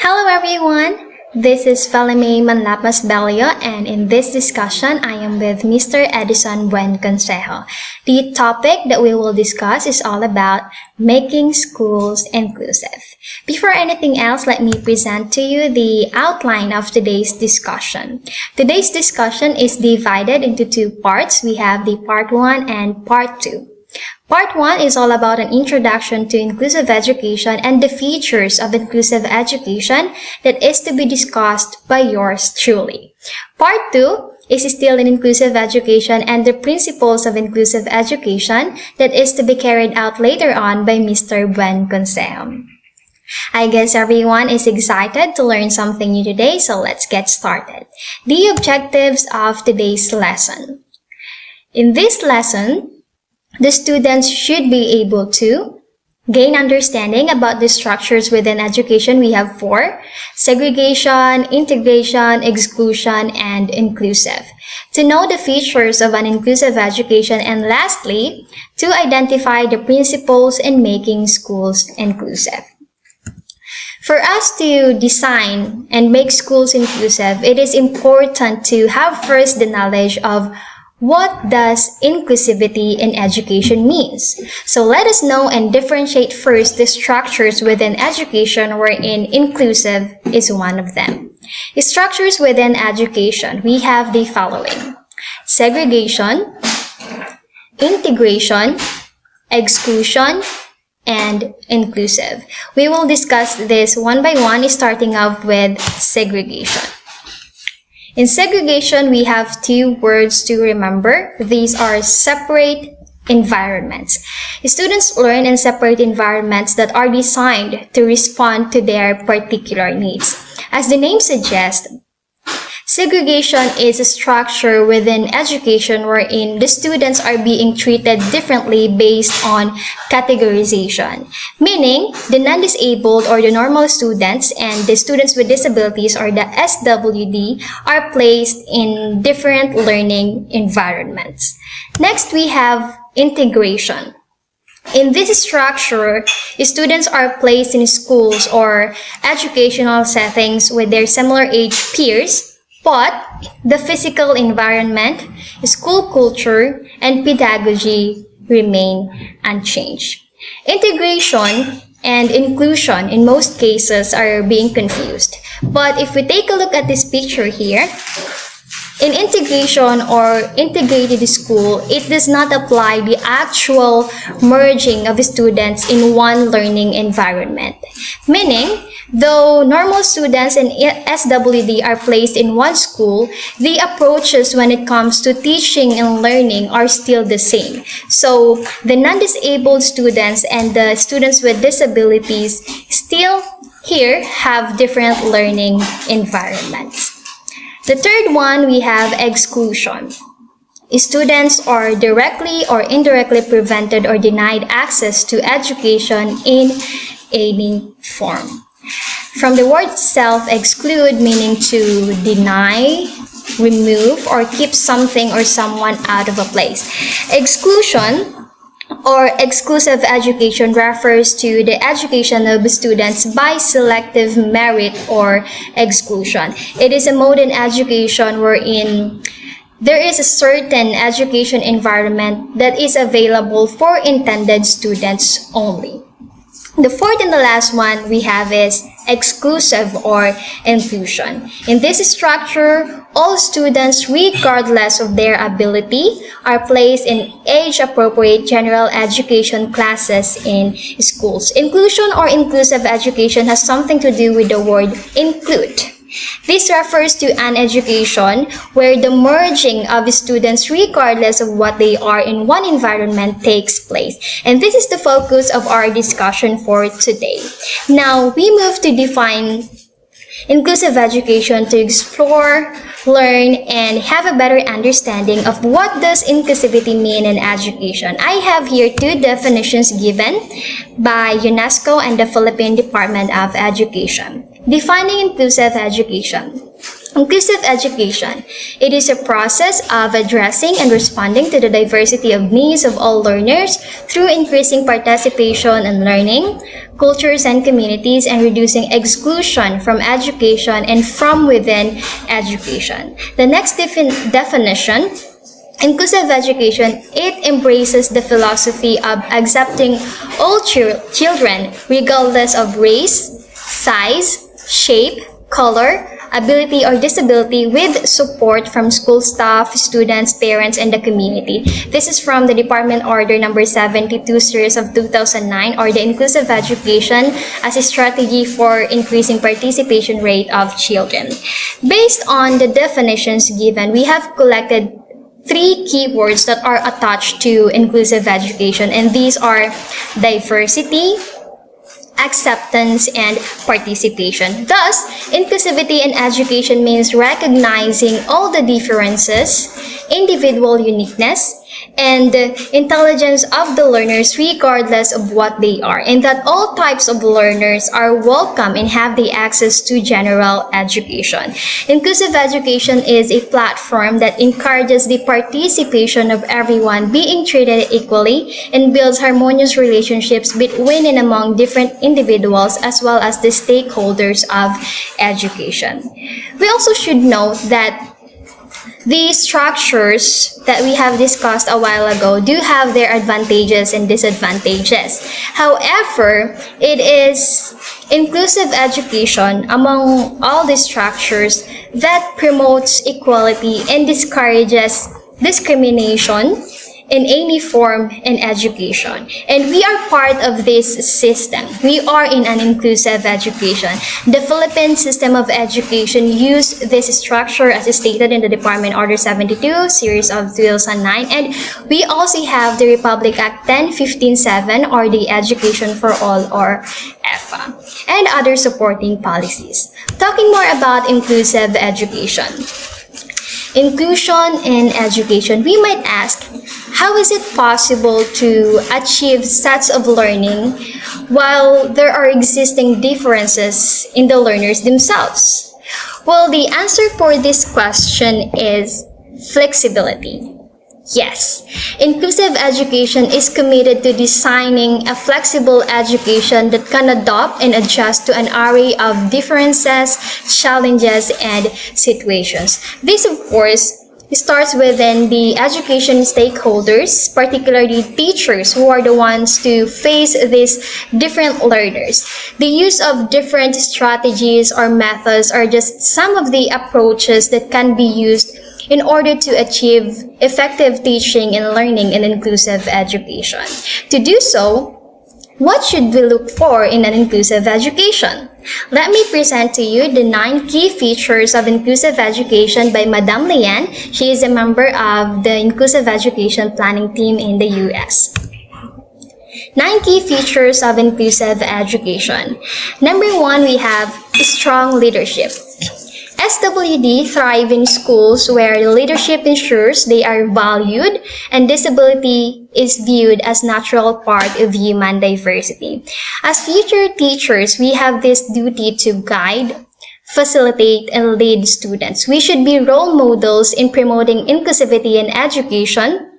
Hello everyone! This is Felime Manlapas Belio, and in this discussion I am with Mr. Edison Buen Consejo. The topic that we will discuss is all about making schools inclusive. Before anything else, let me present to you the outline of today's discussion. Today's discussion is divided into two parts. We have the part 1 and part 2. Part 1 is all about an introduction to inclusive education and the features of inclusive education that is to be discussed by yours truly. Part 2 is still in inclusive education and the principles of inclusive education that is to be carried out later on by Mr. Buen Consejo. I guess everyone is excited to learn something new today, so let's get started. The objectives of today's lesson. In this lesson, the students should be able to gain understanding about the structures within education. We have 4: segregation, integration, exclusion, and inclusive. To know the features of an inclusive education, and lastly, to identify the principles in making schools inclusive. For us to design and make schools inclusive, it is important to have first the knowledge of what does inclusivity in education means. So let us know and differentiate first the structures within education wherein inclusive is one of them. The structures within education, we have the following: segregation, integration, exclusion, and inclusive. We will discuss this one by one, starting off with segregation. In segregation, we have 2 words to remember. These are separate environments. Students learn in separate environments that are designed to respond to their particular needs. As the name suggests, segregation is a structure within education wherein the students are being treated differently based on categorization, meaning the non-disabled or the normal students and the students with disabilities or the SWD are placed in different learning environments. Next, we have integration. In this structure, students are placed in schools or educational settings with their similar age peers, but the physical environment, school culture, and pedagogy remain unchanged. Integration and inclusion in most cases are being confused. But if we take a look at this picture here, in integration or integrated school, it does not apply the actual merging of students in one learning environment. Meaning, though normal students and SWD are placed in one school, the approaches when it comes to teaching and learning are still the same. So, the non-disabled students and the students with disabilities still here have different learning environments. The third one, we have exclusion. Students are directly or indirectly prevented or denied access to education in any form. From the word itself, exclude meaning to deny, remove, or keep something or someone out of a place. Exclusion or exclusive education refers to the education of students by selective merit or exclusion. It is a mode in education wherein there is a certain education environment that is available for intended students only. The fourth and the last one we have is exclusive or inclusion. In this structure, all students, regardless of their ability, are placed in age-appropriate general education classes in schools. Inclusion or inclusive education has something to do with the word include. This refers to an education where the merging of students regardless of what they are in one environment takes place. And this is the focus of our discussion for today. Now, we move to define inclusive education to explore, learn, and have a better understanding of what does inclusivity mean in education. I have here 2 definitions given by UNESCO and the Philippine Department of Education. Defining inclusive education. Inclusive education. It is a process of addressing and responding to the diversity of needs of all learners through increasing participation in learning, cultures, and communities, and reducing exclusion from education and from within education. The next definition, inclusive education, it embraces the philosophy of accepting all children regardless of race, size, shape, color, ability, or disability, with support from school staff, students, parents, and the community. This is from the Department Order number 72 series of 2009, or the Inclusive Education as a strategy for increasing participation rate of children. Based on the definitions given, we have collected 3 keywords that are attached to inclusive education, and these are diversity, acceptance, and participation. Thus, inclusivity in education means recognizing all the differences, individual uniqueness, and intelligence of the learners regardless of what they are, and that all types of learners are welcome and have the access to general education. Inclusive education is a platform that encourages the participation of everyone, being treated equally, and builds harmonious relationships between and among different individuals as well as the stakeholders of education. We also should note that these structures that we have discussed a while ago do have their advantages and disadvantages. However, it is inclusive education among all these structures that promotes equality and discourages discrimination in any form in education. And we are part of this system. We are in an inclusive education. The Philippine system of education used this structure as stated in the Department Order 72, series of 2009. And we also have the Republic Act 1015-7, or the Education for All, or EFA, and other supporting policies. Talking more about inclusive education. Inclusion in education, we might ask, how is it possible to achieve sets of learning while there are existing differences in the learners themselves? Well, the answer for this question is flexibility. Yes, inclusive education is committed to designing a flexible education that can adapt and adjust to an array of differences, challenges, and situations. This, of course, starts within the education stakeholders, particularly teachers, who are the ones to face these different learners. The use of different strategies or methods are just some of the approaches that can be used in order to achieve effective teaching and learning in inclusive education. To do so, what should we look for in an inclusive education? Let me present to you the 9 key features of inclusive education by Madame Lian. She is a member of the Inclusive Education Planning Team in the US. 9 key features of inclusive education. Number 1, we have strong leadership. SWD thrive in schools where the leadership ensures they are valued and disability is viewed as natural part of human diversity. As future teachers, we have this duty to guide, facilitate, and lead students. We should be role models in promoting inclusivity in education,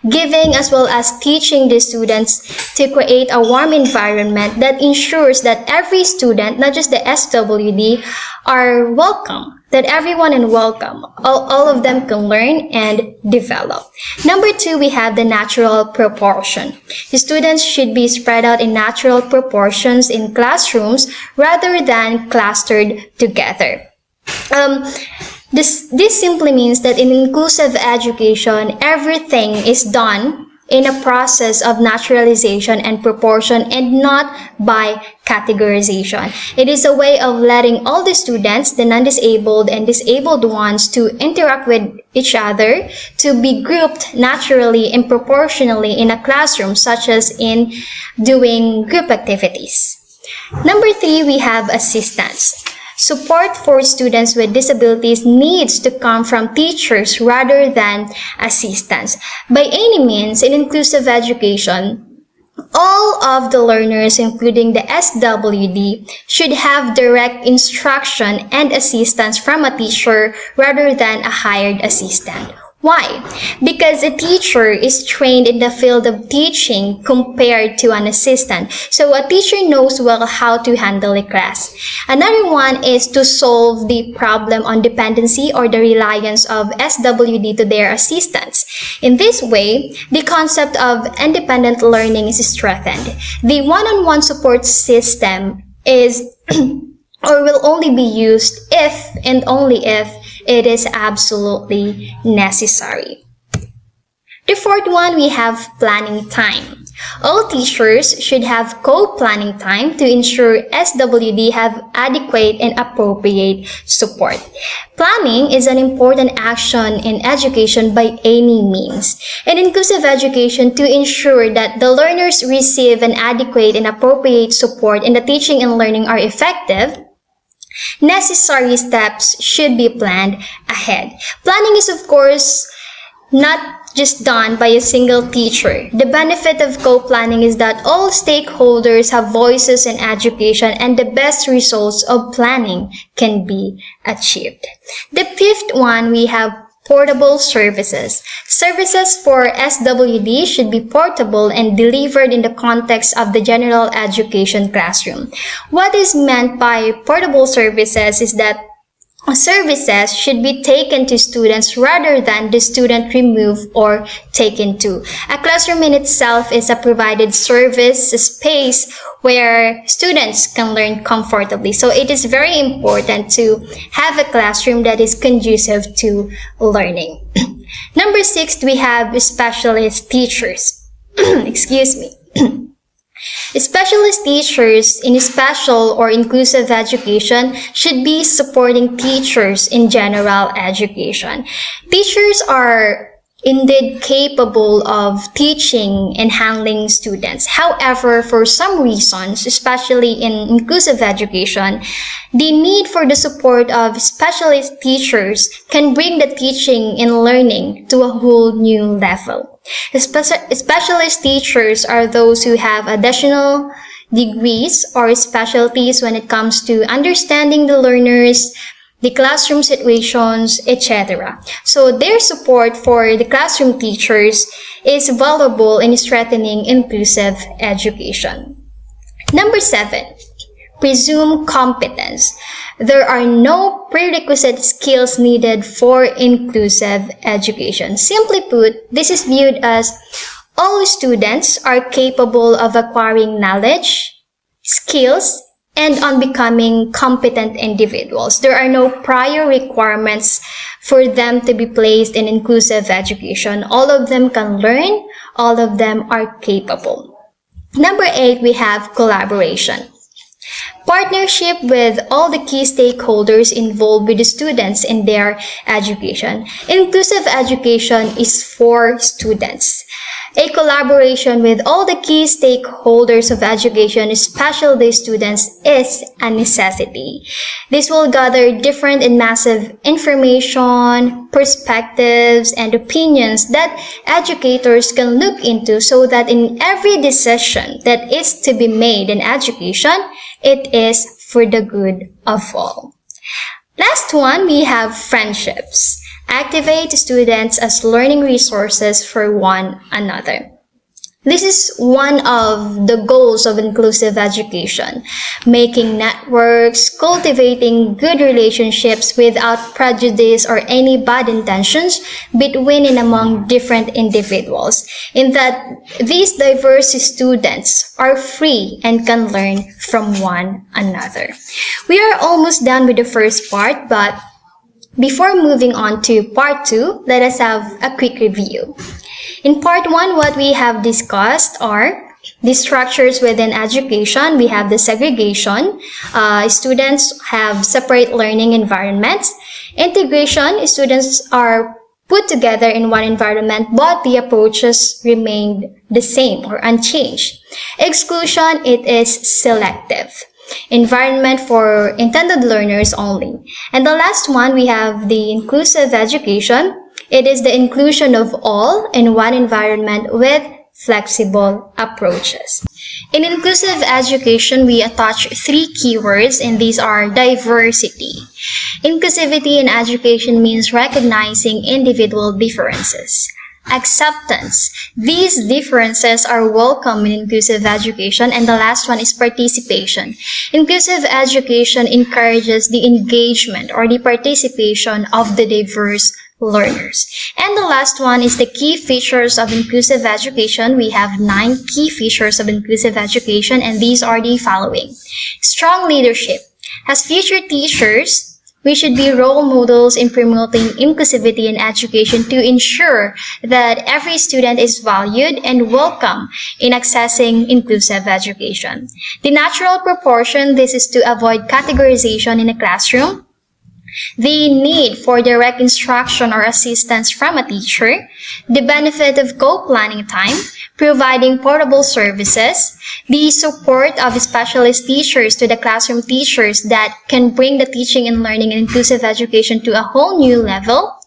giving as well as teaching the students to create a warm environment that ensures that every student, not just the SWD, are welcome, that everyone is welcome. All of them can learn and develop. Number 2, we have the natural proportion. The students should be spread out in natural proportions in classrooms rather than clustered together. This simply means that in inclusive education, everything is done in a process of naturalization and proportion and not by categorization. It is a way of letting all the students, the non-disabled and disabled ones, to interact with each other, to be grouped naturally and proportionally in a classroom, such as in doing group activities. Number 3, we have assistance. Support for students with disabilities needs to come from teachers rather than assistants. By any means, in inclusive education, All of the learners, including the SWD, should have direct instruction and assistance from a teacher rather than a hired assistant. Why? Because a teacher is trained in the field of teaching compared to an assistant. So a teacher knows well how to handle a class. Another one is to solve the problem on dependency or the reliance of SWD to their assistants. In this way, the concept of independent learning is strengthened. The one-on-one support system is or will only be used if and only if it is absolutely necessary. The fourth one, we have planning time. All teachers should have co-planning time to ensure SWD have adequate and appropriate support. Planning is an important action in education by any means. In inclusive education, to ensure that the learners receive an adequate and appropriate support and the teaching and learning are effective, necessary steps should be planned ahead. Planning is, of course, not just done by a single teacher. The benefit of co-planning is that all stakeholders have voices in education and the best results of planning can be achieved. The fifth one, we have portable services. Services for SWD should be portable and delivered in the context of the general education classroom. What is meant by portable services is that services should be taken to students rather than the student remove or taken to. A classroom in itself is a provided service, a space where students can learn comfortably. So it is very important to have a classroom that is conducive to learning. Number 6, we have specialist teachers. Excuse me. Specialist teachers in special or inclusive education should be supporting teachers in general education. Teachers are indeed capable of teaching and handling students. However, for some reasons, especially in inclusive education, the need for the support of specialist teachers can bring the teaching and learning to a whole new level. Specialist teachers are those who have additional degrees or specialties when it comes to understanding the learners, the classroom situations, etc. So their support for the classroom teachers is valuable in strengthening inclusive education. Number 7, presume competence. There are no prerequisite skills needed for inclusive education. Simply put, this is viewed as all students are capable of acquiring knowledge, skills, and on becoming competent individuals. There are no prior requirements for them to be placed in inclusive education. All of them can learn, all of them are capable. Number 8, we have collaboration. Partnership with all the key stakeholders involved with the students in their education. Inclusive education is for students. A collaboration with all the key stakeholders of education, especially the students, is a necessity. This will gather different and massive information, perspectives, and opinions that educators can look into so that in every decision that is to be made in education, it is for the good of all. Last one, we have friendships. Activate students as learning resources for one another. This is one of the goals of inclusive education, making networks, cultivating good relationships without prejudice or any bad intentions between and among different individuals, in that these diverse students are free and can learn from one another. We are almost done with the first part, but before moving on to part 2, let us have a quick review. In part 1, what we have discussed are the structures within education. We have the segregation. Students have separate learning environments. Integration, students are put together in one environment, but the approaches remained the same or unchanged. Exclusion, it is selective. Environment for intended learners only. And the last one, we have the inclusive education. It is the inclusion of all in one environment with flexible approaches. In inclusive education, we attach 3 keywords, and these are diversity. Inclusivity in education means recognizing individual differences. Acceptance. These differences are welcome in inclusive education. And the last one is participation. Inclusive education encourages the engagement or the participation of the diverse learners. And the last one is the key features of inclusive education. We have 9 key features of inclusive education, and these are the following. Strong leadership. As future teachers, we should be role models in promoting inclusivity in education to ensure that every student is valued and welcome in accessing inclusive education. The natural proportion, this is to avoid categorization in a classroom. The need for direct instruction or assistance from a teacher. The benefit of co-planning time. Providing portable services, the support of specialist teachers to the classroom teachers that can bring the teaching and learning in inclusive education to a whole new level.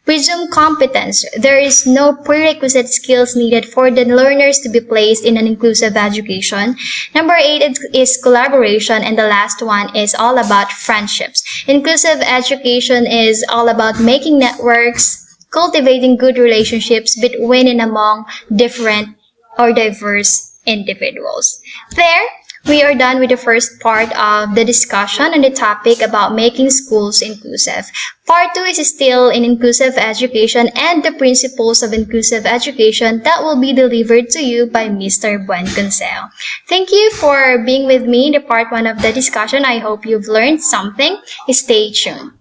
Presumed competence. There is no prerequisite skills needed for the learners to be placed in an inclusive education. Number 8 is collaboration, and the last one is all about friendships. Inclusive education is all about making networks, cultivating good relationships between and among different or diverse individuals. There, we are done with the first part of the discussion on the topic about making schools inclusive. Part 2 is still in inclusive education and the principles of inclusive education that will be delivered to you by Mr. Buenconseo. Thank you for being with me in the part 1 of the discussion. I hope you've learned something. Stay tuned.